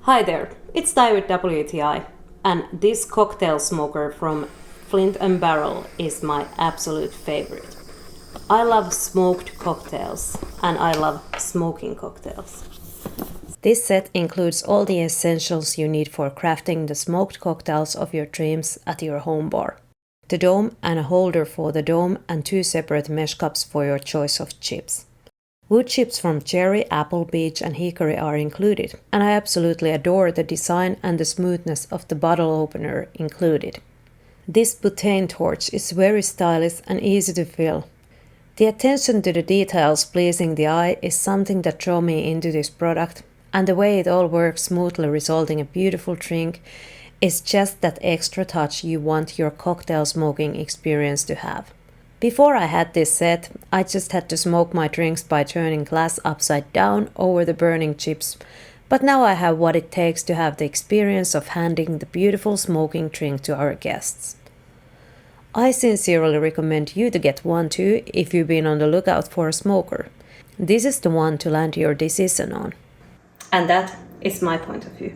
Hi there, it's Di with WTI, and this cocktail smoker from Flint Barrel is my absolute favorite. I love smoked cocktails, and I love smoking cocktails. This set includes all the essentials you need for crafting the smoked cocktails of your dreams at your home bar. The dome and a holder for the dome and 2 separate mesh cups for your choice of chips. Wood chips from Cherry, Apple, Beech and Hickory are included, and I absolutely adore the design and the smoothness of the bottle opener included. This butane torch is very stylish and easy to fill. The attention to the details pleasing the eye is something that drew me into this product, and the way it all works smoothly resulting in a beautiful drink is just that extra touch you want your cocktail smoking experience to have. Before I had this set, I just had to smoke my drinks by turning glass upside down over the burning chips, but now I have what it takes to have the experience of handing the beautiful smoking drink to our guests. I sincerely recommend you to get one too if you've been on the lookout for a smoker. This is the one to land your decision on. And that is my point of view.